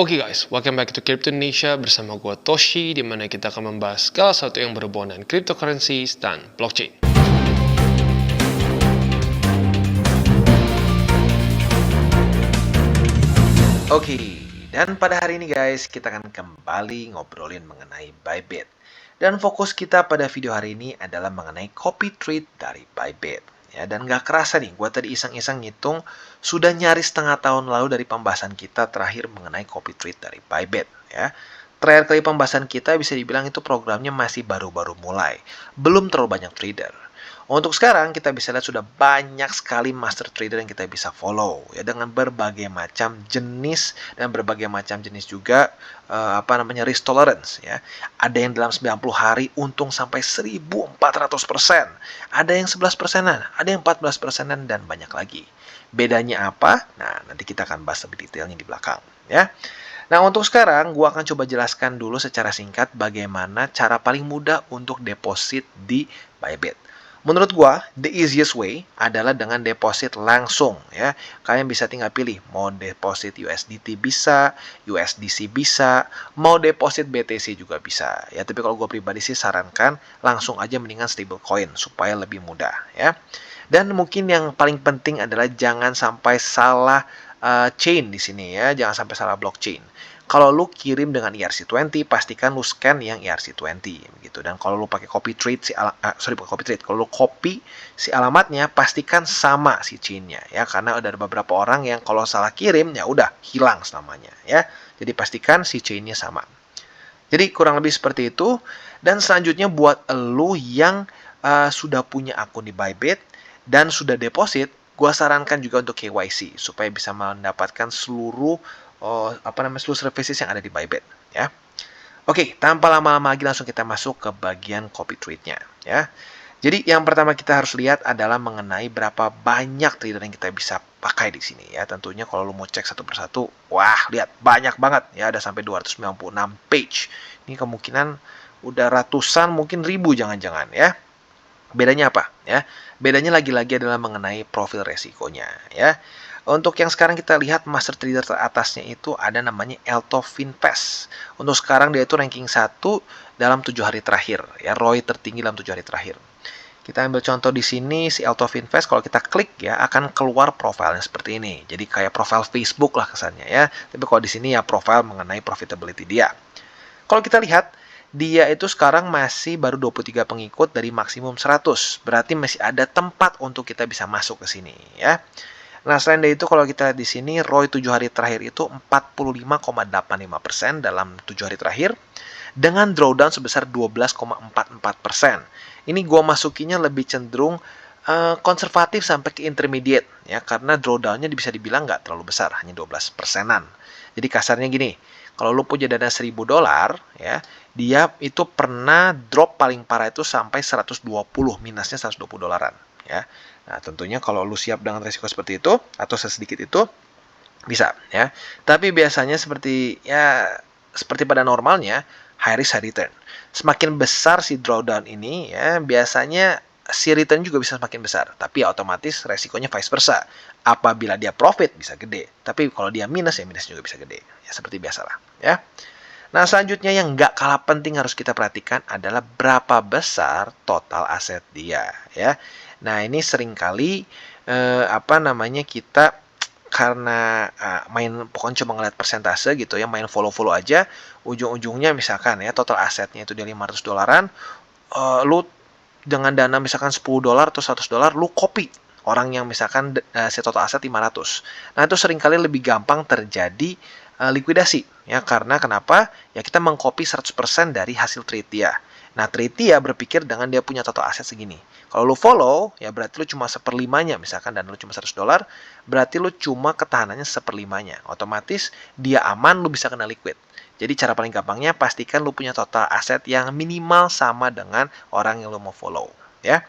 Oke guys, welcome back to Crypto Indonesia bersama gua Toshi, di mana kita akan membahas segala sesuatu yang berhubungan dengan cryptocurrencies dan blockchain. Oke, dan pada hari ini guys, kita akan kembali ngobrolin mengenai Bybit. Dan fokus kita pada video hari ini adalah mengenai copy trade dari Bybit. Ya, dan nggak kerasa nih, gue tadi iseng-iseng ngitung, sudah nyaris setengah tahun lalu dari pembahasan kita terakhir mengenai copy trade dari Bybit. Ya. Terakhir kali pembahasan kita bisa dibilang itu programnya masih baru-baru mulai. Belum terlalu banyak trader. Untuk sekarang kita bisa lihat sudah banyak sekali master trader yang kita bisa follow ya dengan berbagai macam jenis dan berbagai macam jenis juga risk tolerance ya. Ada yang dalam 90 hari untung sampai 1400%, ada yang 11%-an, ada yang 14%-an dan banyak lagi. Bedanya apa? Nah, nanti kita akan bahas lebih detailnya di belakang ya. Nah, untuk sekarang gua akan coba jelaskan dulu secara singkat bagaimana cara paling mudah untuk deposit di Bybit. Menurut gua, the easiest way adalah dengan deposit langsung ya. Kalian bisa tinggal pilih mau deposit USDT bisa, USDC bisa, mau deposit BTC juga bisa. Ya, tapi kalau gua pribadi sih sarankan langsung aja mendingan stablecoin supaya lebih mudah ya. Dan mungkin yang paling penting adalah jangan sampai salah chain di sini ya, jangan sampai salah blockchain. Kalau lu kirim dengan ERC20, pastikan lu scan yang ERC20 gitu. Dan kalau lu pakai copy trade kalau lu copy si alamatnya, pastikan sama si chainnya ya, karena ada beberapa orang yang kalau salah kirim ya udah hilang selamanya ya. Jadi pastikan si chainnya sama. Jadi kurang lebih seperti itu. Dan selanjutnya buat lu yang sudah punya akun di Bybit dan sudah deposit, gua sarankan juga untuk KYC supaya bisa mendapatkan seluruh seluruh services yang ada di Bybit ya. Oke, tanpa lama-lama lagi langsung kita masuk ke bagian copy trade-nya ya. Jadi yang pertama kita harus lihat adalah mengenai berapa banyak trader yang kita bisa pakai di sini ya. Tentunya kalau lu mau cek satu persatu, wah lihat banyak banget ya, ada sampai 296 page. Ini kemungkinan udah ratusan, mungkin ribu jangan-jangan ya. Bedanya apa ya? Bedanya lagi-lagi adalah mengenai profil resikonya ya. Untuk yang sekarang kita lihat master trader teratasnya itu ada namanya Elto Finvest. Untuk sekarang dia itu ranking 1 dalam 7 hari terakhir ya, ROI tertinggi dalam 7 hari terakhir. Kita ambil contoh di sini si Elto Finvest, kalau kita klik ya akan keluar profilnya seperti ini. Jadi kayak profil Facebook lah kesannya ya. Tapi kalau di sini ya profil mengenai profitability dia. Kalau kita lihat dia itu sekarang masih baru 23 pengikut dari maksimum 100. Berarti masih ada tempat untuk kita bisa masuk ke sini ya. Nah, selain dari itu kalau kita lihat di sini ROI 7 hari terakhir itu 45,85% dalam 7 hari terakhir dengan drawdown sebesar 12,44%. Ini gua masukinya lebih cenderung konservatif sampai ke intermediate ya, karena drawdownnya bisa dibilang nggak terlalu besar, hanya 12%-an. Jadi kasarnya gini, kalau lu punya dana $1.000 ya, dia itu pernah drop paling parah itu sampai 120, minusnya $120 ya. Nah, tentunya kalau lu siap dengan resiko seperti itu atau sesedikit itu bisa ya. Tapi biasanya seperti pada normalnya high risk high return. Semakin besar si drawdown ini ya, biasanya si return juga bisa semakin besar, tapi otomatis resikonya vice versa. Apabila dia profit bisa gede, tapi kalau dia minus ya minus juga bisa gede. Ya seperti biasalah ya. Nah, selanjutnya yang nggak kalah penting harus kita perhatikan adalah berapa besar total aset dia ya. Nah, ini seringkali kita karena pokoknya cuma ngeliat persentase gitu ya, main follow-follow aja, ujung-ujungnya misalkan ya total asetnya itu dia $500, lu dengan dana misalkan $10 atau $100 lu copy orang yang misalkan si total aset 500. Nah, itu seringkali lebih gampang terjadi likuidasi ya, karena kenapa? Ya kita mengcopy 100% dari hasil trade dia. Nah, trade dia berpikir dengan dia punya total aset segini. Kalau lu follow, ya berarti lu cuma seperlimanya misalkan, dan lu cuma $100, berarti lu cuma ketahanannya seperlimanya. Otomatis dia aman, lu bisa kena liquid. Jadi cara paling gampangnya pastikan lu punya total aset yang minimal sama dengan orang yang lu mau follow ya.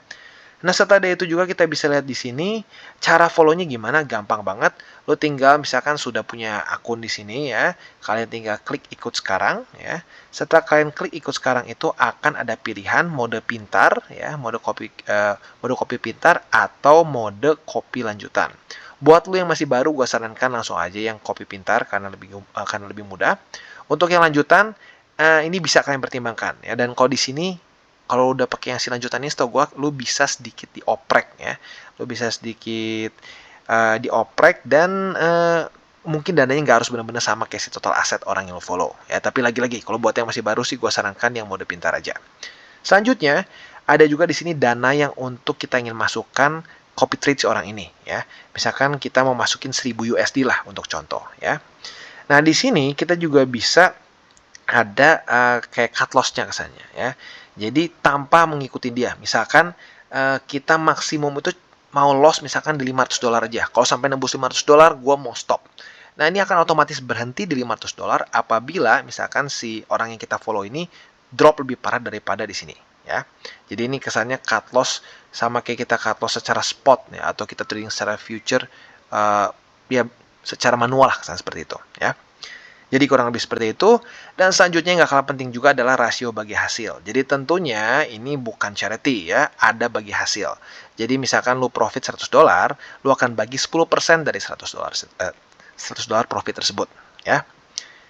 Nah, setelah dari itu juga kita bisa lihat di sini cara follow-nya gimana, gampang banget. Lo tinggal misalkan sudah punya akun di sini ya, kalian tinggal klik ikut sekarang ya. Setelah kalian klik ikut sekarang itu akan ada pilihan mode pintar ya, mode kopi pintar atau mode kopi lanjutan. Buat lo yang masih baru, gue sarankan langsung aja yang kopi pintar karena lebih mudah. Untuk yang lanjutan, ini bisa kalian pertimbangkan ya. Dan kalau di sini kalau udah pakai yang si lanjutan ini, setahu gue lu bisa sedikit dioprek ya, lu bisa sedikit dioprek dan mungkin dananya nggak harus benar-benar sama kayak si total aset orang yang lo follow ya. Tapi lagi-lagi kalau buat yang masih baru sih gue sarankan yang mode pintar aja. Selanjutnya ada juga di sini dana yang untuk kita ingin masukkan copy trade si orang ini ya. Misalkan kita mau masukin 1000 USD lah untuk contoh ya. Nah di sini kita juga bisa ada kayak cut loss-nya kesannya ya. Jadi tanpa mengikuti dia. Misalkan kita maksimum itu mau loss misalkan di $500 aja. Kalau sampai nembus $500, gue mau stop. Nah, ini akan otomatis berhenti di $500 apabila misalkan si orang yang kita follow ini drop lebih parah daripada di sini ya. Jadi ini kesannya cut loss sama kayak kita cut loss secara spot ya, atau kita trading secara future ya secara manual lah, kesan seperti itu ya. Jadi kurang lebih seperti itu. Dan selanjutnya yang nggak kalah penting juga adalah rasio bagi hasil. Jadi tentunya ini bukan charity ya, ada bagi hasil. Jadi misalkan lu profit $100, lu akan bagi 10% dari $100 profit tersebut ya.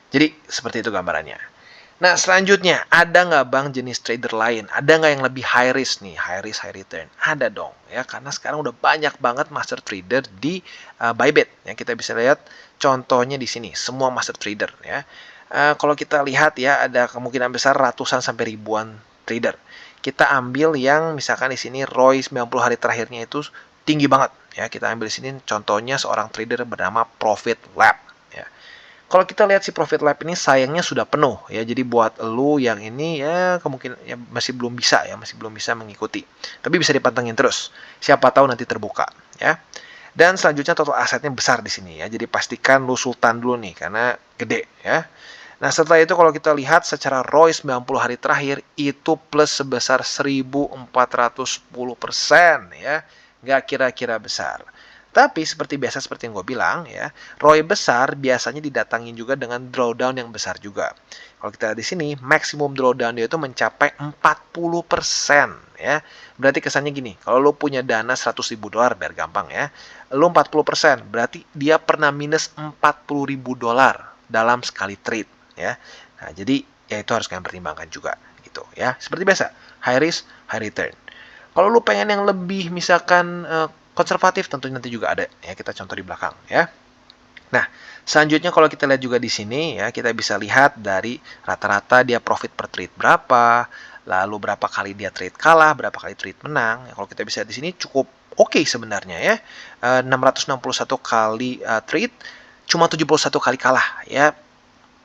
Jadi seperti itu gambarannya. Nah selanjutnya, ada nggak bang jenis trader lain? Ada nggak yang lebih high risk nih, high risk high return? Ada dong ya, karena sekarang udah banyak banget master trader di Bybit ya. Kita bisa lihat contohnya di sini, semua master trader ya. Kalau kita lihat ya, ada kemungkinan besar ratusan sampai ribuan trader. Kita ambil yang misalkan di sini ROI 90 hari terakhirnya itu tinggi banget ya. Kita ambil di sini contohnya seorang trader bernama Profit Lab ya. Kalau kita lihat si Profit Lab ini sayangnya sudah penuh ya. Jadi buat lu yang ini ya kemungkinan ya masih belum bisa mengikuti. Tapi bisa dipantengin terus. Siapa tahu nanti terbuka ya. Dan selanjutnya total asetnya besar di sini ya. Jadi pastikan lu sultan dulu nih karena gede ya. Nah, setelah itu kalau kita lihat secara ROI 90 hari terakhir itu plus sebesar 1410% ya. Nggak kira-kira besar. Tapi seperti biasa, seperti yang gue bilang ya, ROI besar biasanya didatangin juga dengan drawdown yang besar juga. Kalau kita lihat di sini, maksimum drawdown dia itu mencapai 40% ya. Berarti kesannya gini, kalau lo punya dana $100.000 biar gampang ya, lo 40%, berarti dia pernah minus $40.000 dalam sekali trade ya. Nah, jadi ya itu harus kalian pertimbangkan juga gitu ya. Seperti biasa, high risk, high return. Kalau lu pengen yang lebih misalkan konservatif, tentunya nanti juga ada ya, kita contoh di belakang ya. Nah, selanjutnya kalau kita lihat juga di sini ya, kita bisa lihat dari rata-rata dia profit per trade berapa, lalu berapa kali dia trade kalah, berapa kali trade menang. Ya, kalau kita bisa lihat di sini cukup oke sebenarnya ya. 661 kali trade, cuma 71 kali kalah ya.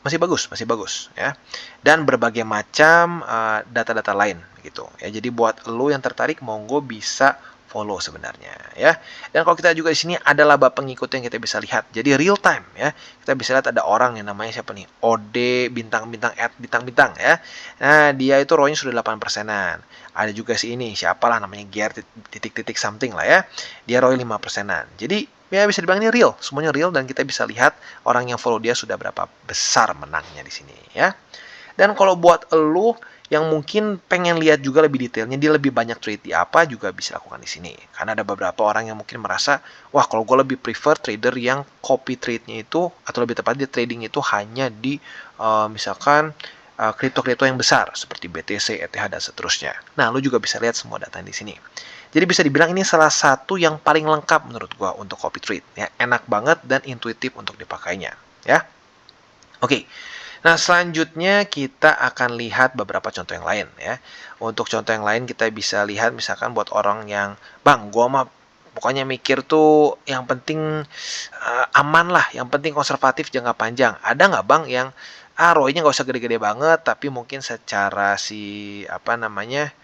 Masih bagus ya. Dan berbagai macam data-data lain gitu ya. Jadi buat lo yang tertarik, monggo bisa follow sebenarnya ya. Dan kalau kita juga di sini ada laba pengikut yang kita bisa lihat. Jadi real time ya. Kita bisa lihat ada orang yang namanya siapa nih? OD bintang-bintang bintang-bintang ya. Nah, dia itu ROI-nya sudah 8%-an. Ada juga si ini, siapalah namanya Gear titik-titik something lah ya. Dia ROI 5%-an. Jadi ya bisa dibilang ini real, semuanya real dan kita bisa lihat orang yang follow dia sudah berapa besar menangnya di sini ya. Dan kalau buat elu yang mungkin pengen lihat juga lebih detailnya, dia lebih banyak trade di apa juga bisa lakukan di sini. Karena ada beberapa orang yang mungkin merasa, wah kalau gue lebih prefer trader yang copy trade-nya itu, atau lebih tepatnya trading itu hanya di misalkan kripto-kripto yang besar seperti BTC, ETH dan seterusnya. Nah, lu juga bisa lihat semua data di sini. Jadi bisa dibilang ini salah satu yang paling lengkap menurut gua untuk copy trade ya. Enak banget dan intuitif untuk dipakainya ya. Oke. Nah, selanjutnya kita akan lihat beberapa contoh yang lain ya. Untuk contoh yang lain kita bisa lihat misalkan buat orang yang, "Bang, gua mah pokoknya mikir tuh yang penting aman lah, yang penting konservatif jangka panjang." Ada nggak Bang yang ROI-nya nggak usah gede-gede banget, tapi mungkin secara apa namanya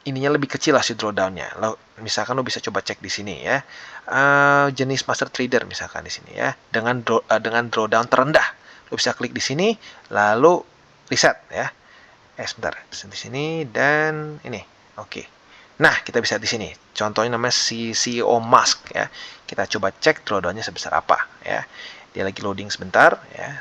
ininya lebih kecil lah si drawdown-nya. Misalkan lo bisa coba cek di sini ya. Jenis master trader misalkan di sini ya. Dengan drawdown terendah. Lo bisa klik di sini lalu reset ya. Sebentar. Di sini dan ini. Oke. Nah, kita bisa di sini. Contohnya namanya si CEO Musk ya. Kita coba cek drawdown-nya sebesar apa ya. Dia lagi loading sebentar ya.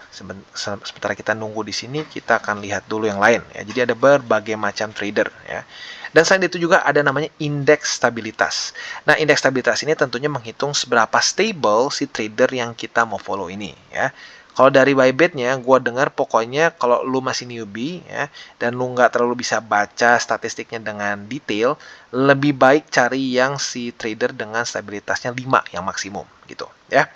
Sementara kita nunggu di sini, kita akan lihat dulu yang lain ya. Jadi ada berbagai macam trader ya. Dan selain itu juga ada namanya indeks stabilitas. Nah, indeks stabilitas ini tentunya menghitung seberapa stable si trader yang kita mau follow ini ya. Kalau dari Bybit-nya, gue dengar pokoknya kalau lu masih newbie ya, dan lu nggak terlalu bisa baca statistiknya dengan detail, lebih baik cari yang si trader dengan stabilitasnya 5 yang maksimum gitu ya.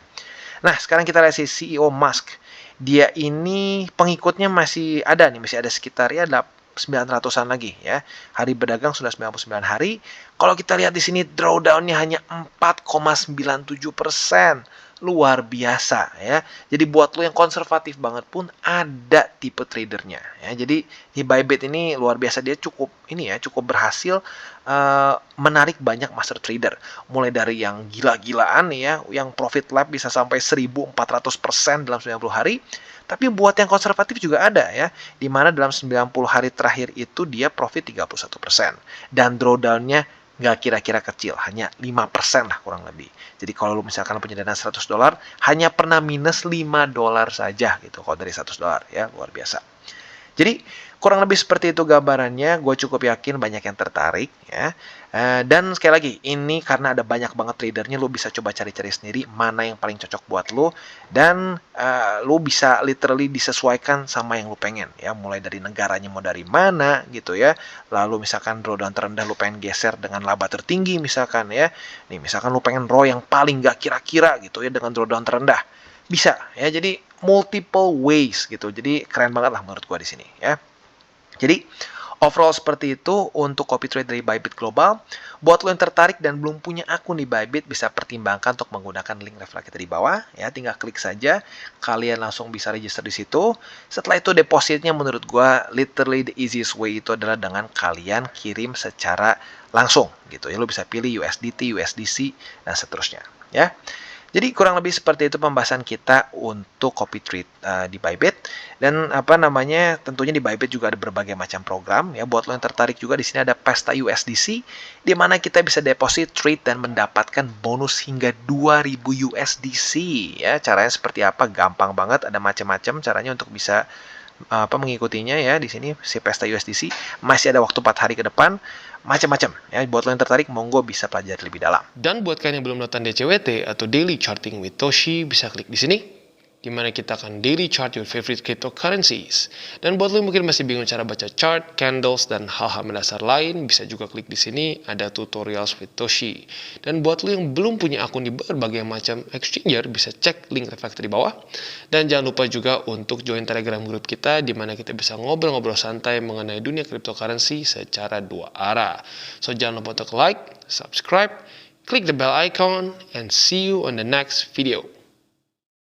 Nah, sekarang kita lihat si CEO Musk. Dia ini pengikutnya masih ada nih, masih ada sekitar ya 900-an lagi ya. Hari berdagang sudah 99 hari. Kalau kita lihat di sini drawdown-nya hanya 4,97%. Luar biasa ya. Jadi buat lo yang konservatif banget pun ada tipe tradernya ya. Jadi di Bybit ini luar biasa, dia cukup ini ya, cukup berhasil menarik banyak master trader. Mulai dari yang gila-gilaan ya, yang profit lap bisa sampai 1.400% dalam 90 hari. Tapi buat yang konservatif juga ada ya, di mana dalam 90 hari terakhir itu dia profit 31%. Dan drawdown-nya nggak kira-kira kecil, hanya 5% lah kurang lebih. Jadi kalau lu misalkan punya dana $100, hanya pernah minus $5 saja gitu kalau dari $100 ya, luar biasa. Jadi kurang lebih seperti itu gambarannya. Gue cukup yakin banyak yang tertarik ya. Dan sekali lagi, ini karena ada banyak banget tradernya, lo bisa coba cari-cari sendiri mana yang paling cocok buat lo. Dan lo bisa literally disesuaikan sama yang lo pengen ya. Mulai dari negaranya mau dari mana gitu ya. Lalu misalkan drawdown terendah lo pengen geser dengan laba tertinggi misalkan ya. Nih misalkan lo pengen raw yang paling gak kira-kira gitu ya dengan drawdown terendah. Bisa ya, jadi multiple ways gitu. Jadi keren banget lah menurut gua di sini ya. Jadi overall seperti itu untuk copy trade dari Bybit Global. Buat lo yang tertarik dan belum punya akun di Bybit, bisa pertimbangkan untuk menggunakan link referral kita di bawah ya. Tinggal klik saja, kalian langsung bisa register di situ. Setelah itu depositnya menurut gua literally the easiest way itu adalah dengan kalian kirim secara langsung gitu ya. Lo bisa pilih USDT, USDC dan seterusnya ya. Jadi kurang lebih seperti itu pembahasan kita untuk copy trade di Bybit. Dan apa namanya, tentunya di Bybit juga ada berbagai macam program ya. Buat lo yang tertarik juga, di sini ada Pesta USDC di mana kita bisa deposit, trade dan mendapatkan bonus hingga 2000 USDC ya. Caranya seperti apa? Gampang banget, ada macam-macam caranya untuk bisa mengikutinya ya. Di sini si Pesta USDC masih ada waktu 4 hari ke depan, macam-macam ya. Buat lo yang tertarik, monggo bisa pelajari lebih dalam. Dan buat kalian yang belum nonton DCWT atau Daily Charting with Toshi, bisa klik di sini, di mana kita akan daily chart your favorite cryptocurrencies. Dan buat lo yang mungkin masih bingung cara baca chart, candles, dan hal-hal mendasar lain, bisa juga klik di sini, ada tutorials with Toshi. Dan buat lo yang belum punya akun di berbagai macam exchanger, bisa cek link reflektor di bawah. Dan jangan lupa juga untuk join Telegram group kita, di mana kita bisa ngobrol-ngobrol santai mengenai dunia cryptocurrency secara dua arah. So jangan lupa untuk like, subscribe, click the bell icon, and see you on the next video.